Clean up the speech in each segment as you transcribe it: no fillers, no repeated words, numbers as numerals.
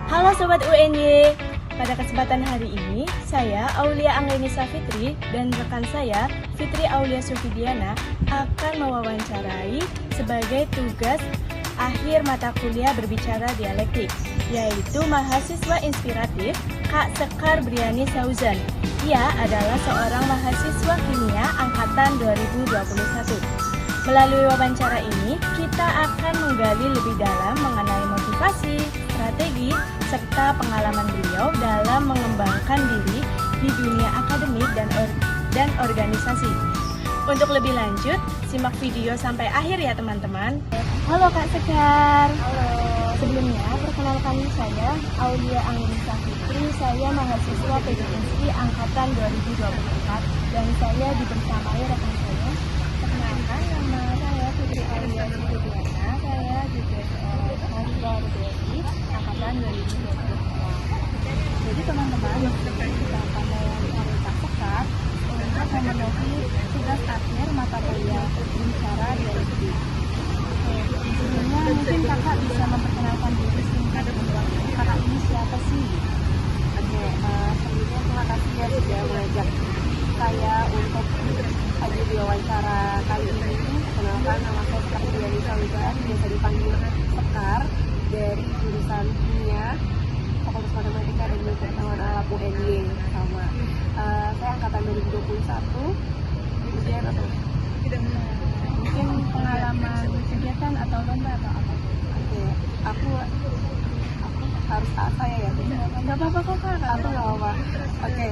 Halo Sobat UNY, pada kesempatan hari ini saya Aulia Anglenisa Fitri dan rekan saya Fitri Aulia Sufidiana akan mewawancarai sebagai tugas akhir mata kuliah berbicara dialektik, yaitu mahasiswa inspiratif Kak Sekar Briani Sauzan. Ia adalah seorang mahasiswa kimia angkatan 2021. Melalui wawancara ini, kita akan menggali lebih dalam mengenai motivasi, strategi, serta pengalaman beliau dalam mengembangkan diri di dunia akademik dan organisasi. Untuk lebih lanjut, simak video sampai akhir ya teman-teman. Halo Kak Sekar. Halo. Sebelumnya, perkenalkan saya Aulia Anglenisa Fitri. Saya mahasiswa PDSI angkatan 2024 dan saya dibersamai rekan saya. Perkenalkan, nama saya Fitri Aulia Sufidiana. Saya juga mahasiswa PDSI angkatan 2024. Jadi teman-teman, kita akan mewawancara Kak Sekar untuk memenuhi tugas akhir mata kuliah berbicara dialektik. Sebelumnya mungkin kakak bisa memperkenalkan diri singkat kakak ini siapa sih? Oke, sebelumnya terima kasih ya sudah mengajak saya untuk hadir di wawancara kali ini. Kenalkan, nama saya Sekar Briani Sauzan, biasa dipanggil Sekar, dari jurusan kimia Fakultas Matematika dan Ilmu Pengetahuan Alam UNY sama. Saya angkatan 2021. Kemudian apa? Mungkin pengalaman kegiatan atau lomba atau apa? Oke, aku harus saya ya. Nggak apa-apa kok kak. Aku nggak apa-apa. Oke,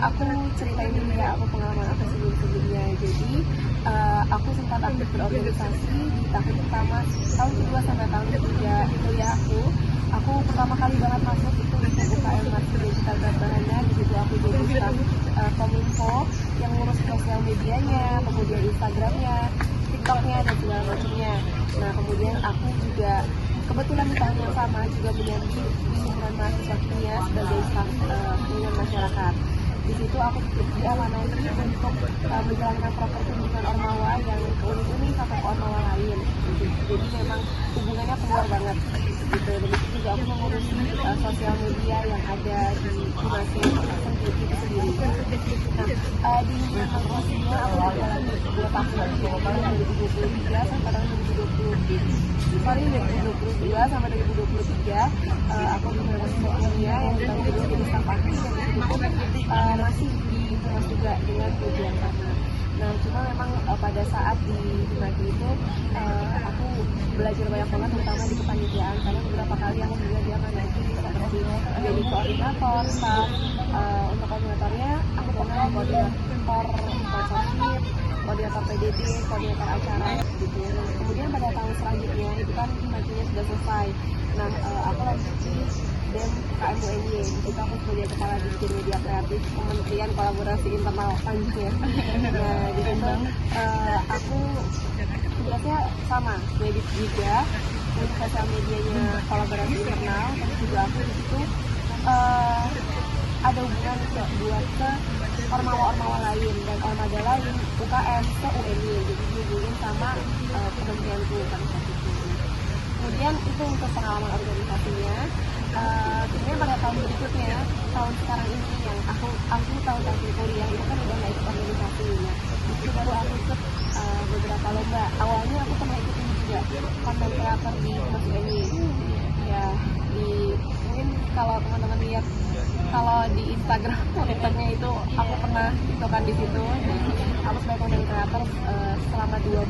aku ceritain dulu ya aku pengalaman aku sebelumnya. Jadi aku sempat aktif berorganisasi di tahun pertama, tahun kedua sampai tahun ketiga kuliah aku. Aku pertama kali banget masuk itu untuk UKM Marketing Digital Berbahana. Di situ aku jadi staf kominfo yang ngurus sosial medianya, kemudian Instagramnya, TikToknya dan segala macamnya. Nah kemudian aku juga kebetulan di tahun yang sama juga menyambi himpunan mahasiswa kimia sebagai staf hubungan masyarakat. Di situ aku diamanai untuk menjalankan program kunjungan Ormawa yang unik-unik sampai ke Ormawa lain. Jadi memang hubungannya keluar banget. Gitu. Dan itu juga aku mengurusi sosial media yang ada di masing itu sendiri. Nah, di himpunan mahasiswa aku menjalani 2 tahun dari 2023 sampai tahun 2022 sampai 2023 aku di mahasiswa kimia yang tahun kedua jadi staf ahli dan itu masih di Humas juga dengan tujuan sama. Nah, cuma memang pada saat di Himati itu aku belajar banyak banget terutama di kepanitiaan karena beberapa kali aku juga diamanati seperti menjadi koordinator, staff. Untuk koordinatornya aku pernah koordinator sosmed, koordinator PDD, koordinator acara gitu. Nah, kemudian pada tahun selanjutnya itu kan Himatinya sudah selesai. Nah, aku lanjut di BEM KMUNY. Di situ aku sebagai kepala divisi media kreatif Kementerian Kolaborasi Internal panjang ya. Nah, di situ aku tugasnya sama, ngedit juga untuk sosial medianya kolaborasi internal. Terus juga aku di situ ada hubungan buat ke ormawa-ormawa lain dan ormada lain UKM ke UNY. Jadi dihubungin sama kementerianku pada saat itu. Kemudian itu untuk pengalaman organisasinya. Kemudian pada tahun berikutnya, tahun sekarang ini yang aku tahun akhir kuliah itu kan udah nggak ikut organisasi ya. Itu baru aku ikut beberapa lomba. Awalnya aku pernah ikut ini juga, konten kreator di Humas UNY. Ya, mungkin kalau teman-teman lihat kalau di Instagram Twitternya itu aku pernah ikutan di situ. Aku sebagai konten kreator selama 2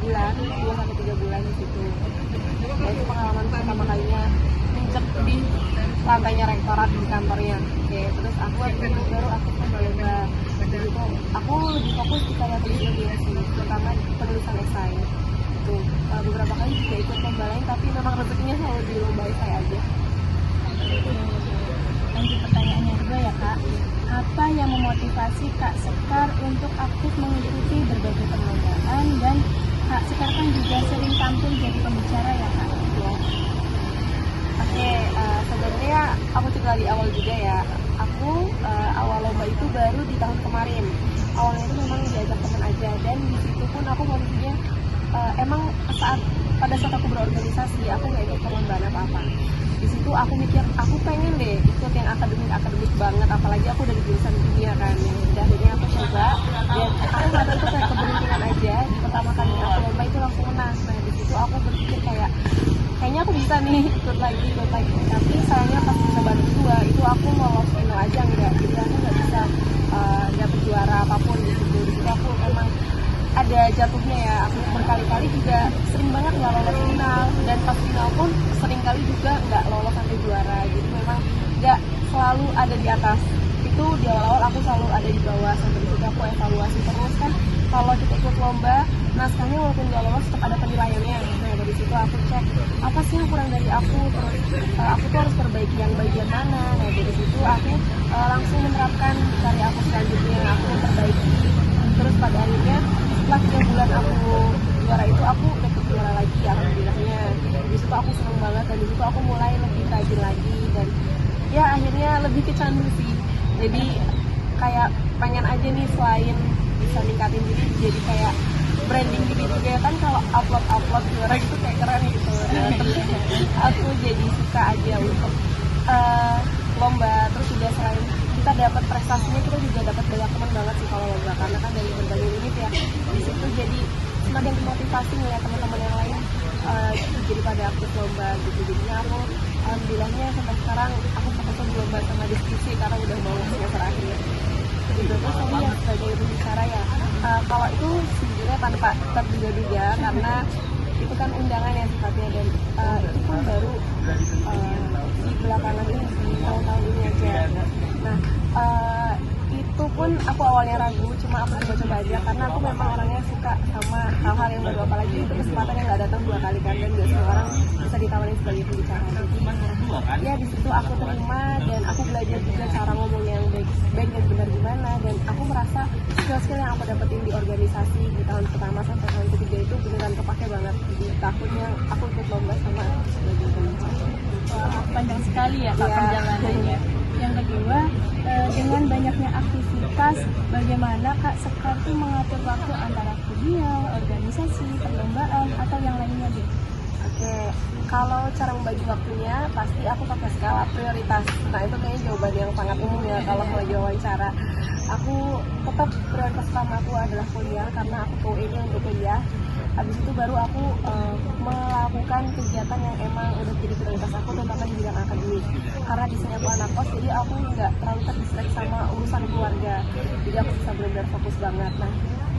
sampai 3 bulan di situ. Ya, itu pengalaman pertama kalinya mencet di lantainya rektorat di kantornya. Oke, terus aku baru aktif lomba. Jadi itu aku lebih fokus di karya tulis media sih, terutama penulisan esai. Itu beberapa kali juga ikut lomba lain, tapi memang rezekinya selalu di lomba esai aja. Lanjut pertanyaannya juga ya kak. Apa yang memotivasi Kak Sekar untuk aktif mengikuti berbagai perlombaan dan Kak Sekar kan juga sering tampil jadi pembicara ya kak? Ya. Oke, sebenarnya aku cerita di awal juga ya. Aku awal lomba itu baru di tahun kemarin. Awalnya itu memang diajak teman aja dan di situ pun aku kondisinya emang pada saat aku berorganisasi aku nggak ikut perlombaan apa-apa. Di situ aku mikir aku pengen deh ikut yang akademik banget, apalagi aku dari jurusan kimia kan. Dan akhirnya aku coba dan aku nggak itu kayak keberuntungan aja, di pertama kali aku lomba itu langsung menang. Nah di situ aku berpikir kayaknya aku bisa nih ikut lagi. Tapi sayangnya pas percobaan kedua itu aku lolos final aja enggak, jadi aku nggak bisa dapet juara apapun di situ. Di situ aku emang ada jatuhnya ya, aku berkali-kali juga sering banget nggak lolos final, dan pas final pun sering kali juga nggak lolos sampai juara. Jadi memang nggak selalu ada di atas, itu di awal-awal aku selalu ada di bawah. Sampai di situ aku evaluasi terus kan, kalau kita ikut lomba naskahnya walaupun nggak lolos tetap ada penilaiannya. Nah dari situ aku cek apa sih yang kurang dari aku, terus aku tuh harus perbaiki yang bagian mana. Nah dari situ aku langsung menerapkan karya aku selanjutnya, aku memperbaiki. Terus pada akhirnya setelah 3 bulan aku juara itu aku dapet juara lagi alhamdulillahnya. Di situ aku seneng banget, dan di situ aku mulai lebih rajin lagi, dan ya akhirnya lebih kecandu sih. Jadi kayak pengen aja nih selain bisa ningkatin diri, jadi kayak branding diri juga kan, kalau upload juara gitu kayak keren gitu. Nah, terus aku jadi suka aja untuk lomba. Terus juga selain kita dapat prestasinya, kita juga dapat banyak teman banget sih kalau lomba, karena kan dari berbagai unit ya. Di situ jadi semakin motivasi ngeliat teman-teman yang lain jadi pada aktif lomba gitu. Jadinya aku alhamdulillahnya sampai sekarang aku fokus di lomba sama diskusi karena udah mau semester akhir gitu. Terus tadi yang sebagai pembicara ya, kalau itu sebenarnya tanpa terduga-duga, karena itu kan undangan yang sifatnya, dan itu pun baru di belakangan ini, di tahun-tahun ini aja. Nah itu pun aku awalnya ragu, cuma aku coba-coba aja karena aku memang orangnya suka sama hal-hal yang baru, apalagi itu kesempatan yang nggak datang 2 kali kan, dan nggak semua orang bisa ditawarin sebagai pembicara. Jadi ya di situ aku terima, dan aku belajar juga cara ngomong yang baik dan benar gimana, dan aku merasa skill-skill yang aku dapetin di organisasi di tahun pertama sampai tahun ketiga itu beneran kepake banget di tahunnya aku ikut lomba sama sebagai pembicara. Wah, panjang sekali ya Kak perjalanannya. Yang kedua, dengan banyaknya aktivitas, bagaimana Kak Sekar tuh mengatur waktu antara kuliah, organisasi, perlombaan, atau yang lainnya deh? Oke, kalau cara membagi waktunya pasti aku pakai skala prioritas. Nah itu kayaknya jawaban yang sangat umum ya kalau lagi wawancara. Aku tetap prioritas utama aku adalah kuliah, karena aku ke UI untuk kuliah. Habis itu baru aku melakukan kegiatan yang emang udah jadi prioritas aku, terutama di bidang akademik. Karena di sini aku anak kos, jadi aku nggak terlalu terdistract sama urusan keluarga. Jadi aku bisa benar-benar fokus banget. Nah,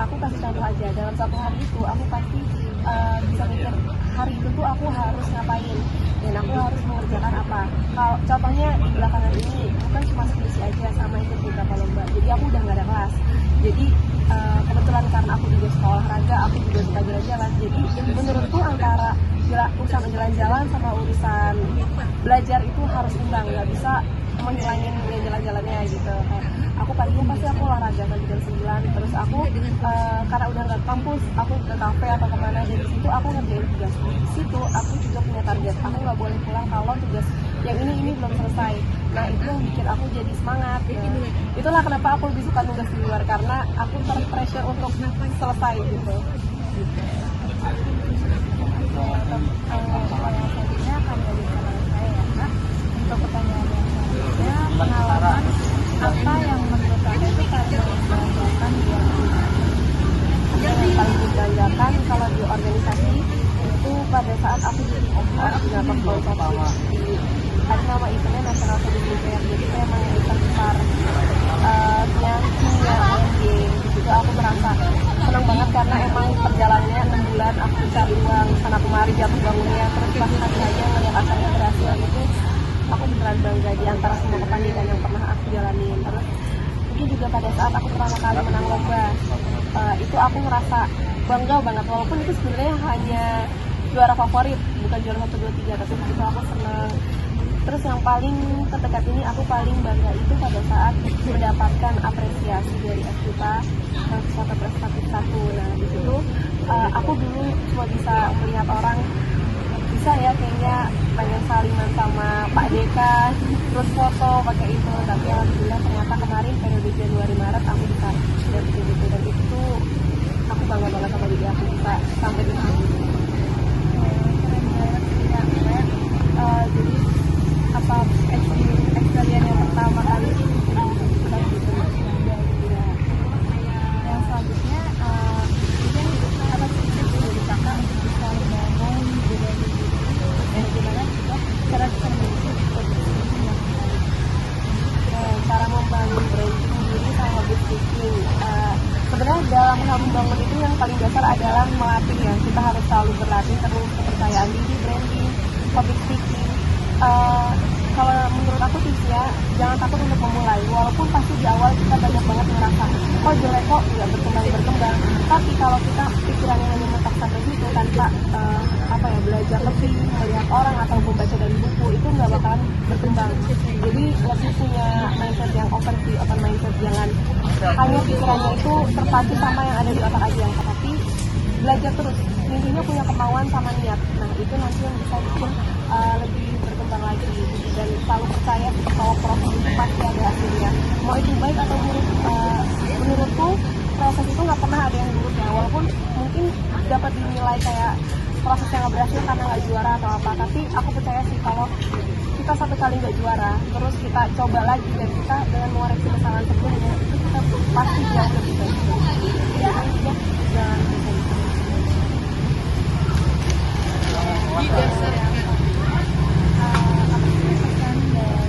aku kasih contoh aja, dalam satu hari itu aku pasti bisa mikir hari itu tuh aku harus ngapain, dan aku harus mengerjakan apa. Kalau contohnya di belakangan ini bukan cuma skripsi aja sama ikut beberapa lomba, jadi aku udah nggak ada kelas. Jadi kebetulan karena aku juga suka olahraga, aku juga suka jalan-jalan. Jadi menurutku antara urusan jalan-jalan sama urusan belajar itu harus imbang, nggak bisa menghilangin jalan-jalannya gitu. Aku pagi pasti aku olahraga sampai jam 9, terus aku karena udah nggak kampus, aku ke kafe atau kemana, dari situ aku ngerjain tugas. Di situ aku juga punya target, aku nggak boleh pulang kalau tugas yang ini belum selesai. Nah itu yang bikin aku jadi semangat. Nah, itulah kenapa aku lebih suka tugas di luar, karena aku ter-pressure untuk selesai gitu. Selanjutnya akan dari saya ya Kak. Untuk pertanyaan yang selanjutnya, pengalaman apa yang menurut Kakak itu paling membanggakan di organisasi? Yang paling membanggakan kalau di organisasi itu pada saat aku jadi host di dapat organisasi di ada nama eventnya National Social Fair. Jadi saya main event besar yang kimia OMG. Di situ aku merasa senang banget karena emang perjalanannya 6 bulan aku cari uang sana kemari jatuh bangunnya, terus pas hari aja ngeliat acaranya berhasil itu aku beneran bangga di antara semua kepanitiaan yang pernah aku jalanin. Terus mungkin juga pada saat aku pertama kali menang lomba, itu aku ngerasa bangga banget, walaupun itu sebenarnya hanya juara favorit, bukan juara 1, 2, 3, tapi itu aku senang. Terus yang paling terdekat ini aku paling bangga itu pada saat mendapatkan apresiasi dari FKIPA foto prestatif 1. Nah di situ aku dulu cuma bisa melihat orang bisa ya kayaknya pengen saliman sama Pak Deka, terus foto pakai itu, tapi alhamdulillah ternyata kemarin periode Januari Maret aku bisa dari itu, dan itu aku bangga banget sama diri aku bisa sampai di sini. Keren banget sih ya, Kak. Jadi apa experience yang pertama kali itu kita gitu ya. Yang selanjutnya, mungkin apa sih tips dari kakak untuk bisa membangun budaya diri dan bagaimana juga cara bisa memiliki posisi yang baik. Cara membangun branding diri sama public speaking. Sebenarnya dalam hal membangun itu yang paling dasar adalah melatih ya. Kita harus selalu berlatih terus kepercayaan diri, branding, public speaking. Kalau menurut aku tipsnya jangan takut untuk memulai. Walaupun pasti di awal kita banyak banget ngerasa kok jelek, kok nggak berkembang. Tapi kalau kita pikirannya hanya mentok sampai situ tanpa belajar lebih, melihat orang atau membaca dari buku, itu nggak bakalan berkembang. Jadi lebih punya mindset yang open mindset, jangan hanya pikirannya itu terpacu sama yang ada di otak aja, tapi belajar terus. Intinya punya kemauan sama niat. Nah itu nanti yang bisa bikin lebih berkembang lagi dan selalu percaya bahwa proses itu pasti ada hasilnya. Mau itu baik atau buruk, menurutku proses itu nggak pernah ada yang buruk ya. Walaupun mungkin dapat dinilai kayak proses yang nggak berhasil karena nggak juara atau apa, tapi aku percaya sih kalau kita satu kali nggak juara, terus kita coba lagi dan kita dengan mengoreksi kesalahan sebelumnya, itu kita pasti jauh lebih baik. Ya, jangan pesan dan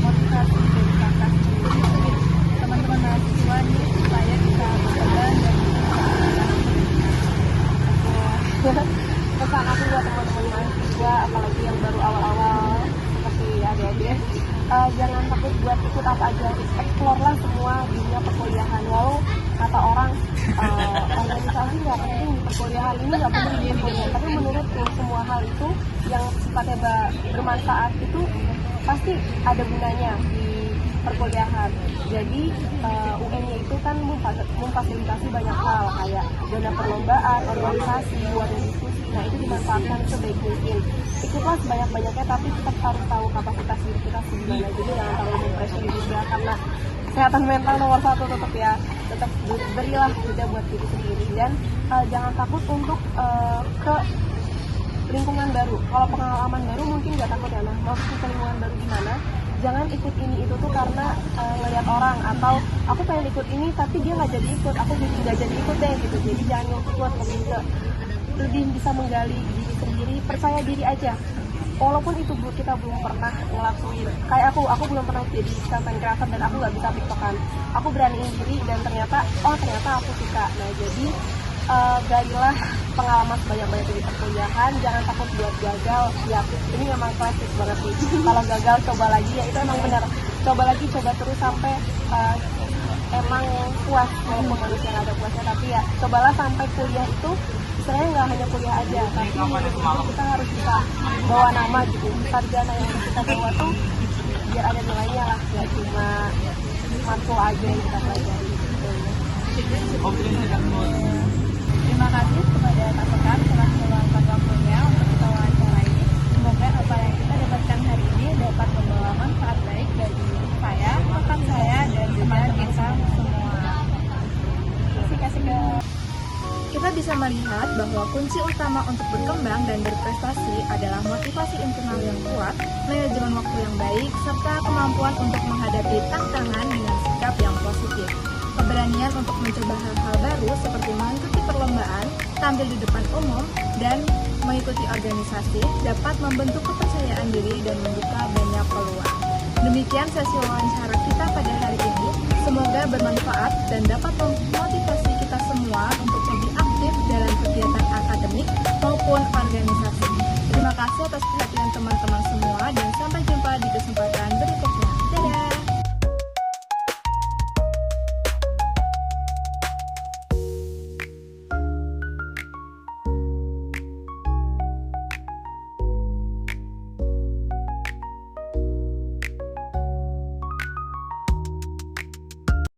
motivasi dari kakak untuk teman-teman mahasiswa nih supaya bisa berkembang dan pesan aku buat teman-teman mahasiswa, apalagi yang baru awal-awal seperti adik-adik, jangan takut buat ikut apa aja, explore lah semua dunia perkuliahan. Walau kata orang organisasi nggak penting di perkuliahan, ini nggak penting di perkuliahan, tapi menurutku semua hal itu yang sifatnya bermanfaat itu pasti ada gunanya di perkuliahan. Jadi UN-nya itu kan memfasilitasi banyak hal kayak dana perlombaan, organisasi, buat diskusi. Nah itu dimanfaatkan sebaik mungkin. Ikutlah sebanyak-banyaknya, tapi tetap harus tahu kapasitas diri kita segimana. Jadi jangan terlalu mempressure juga, karena kesehatan mental nomor satu tetap ya. Tetap berilah juga buat diri sendiri dan jangan takut untuk ke lingkungan baru. Kalau pengalaman baru mungkin nggak takut ya, nah maksudnya ke lingkungan baru gimana? Jangan ikut ini itu tuh karena ngelihat orang, atau aku pengen ikut ini tapi dia nggak jadi ikut, aku jadi nggak jadi ikut deh gitu. Jadi jangan ikut, lebih bisa menggali diri sendiri, percaya diri aja. Walaupun itu kita belum pernah ngelakuin, kayak aku belum pernah jadi content creator dan aku nggak bisa tiktokan. Aku beraniin diri dan ternyata aku suka. Nah jadi galilah pengalaman sebanyak-banyak di perkuliahan, jangan takut buat gagal. Ya ini memang klasik banget sih. Kalau gagal coba lagi, ya itu emang benar. Coba lagi, coba terus sampai emang puas. Walaupun manusia nggak ada puasnya, tapi ya cobalah sampai kuliah itu. Sebenarnya nggak hanya kuliah aja, tapi kita harus bisa bawa nama gitu. Sarjana yang kita bawa tuh biar ada nilainya lah, nggak cuma matkul aja yang kita pelajari gitu. terima kasih kepada Kak Sekar telah meluangkan waktunya untuk kita wawancarai. Semoga apa yang kita dapatkan hari ini dapat membawa manfaat baik bagi saya, rekan saya, dan teman-teman kita semua. Terima kasih Kak. Kita bisa melihat bahwa kunci utama untuk berkembang dan berprestasi adalah motivasi internal yang kuat, manajemen waktu yang baik, serta kemampuan untuk menghadapi tantangan dengan sikap yang positif. Keberanian untuk mencoba hal-hal baru seperti mengikuti perlombaan, tampil di depan umum, dan mengikuti organisasi dapat membentuk kepercayaan diri dan membuka banyak peluang. Demikian sesi wawancara kita pada hari ini. Semoga bermanfaat dan dapat memotivasi kita semua untuk lebih aktif dalam kegiatan akademik maupun organisasi. Terima kasih atas perhatian teman-teman semua dan sampai jumpa di kesempatan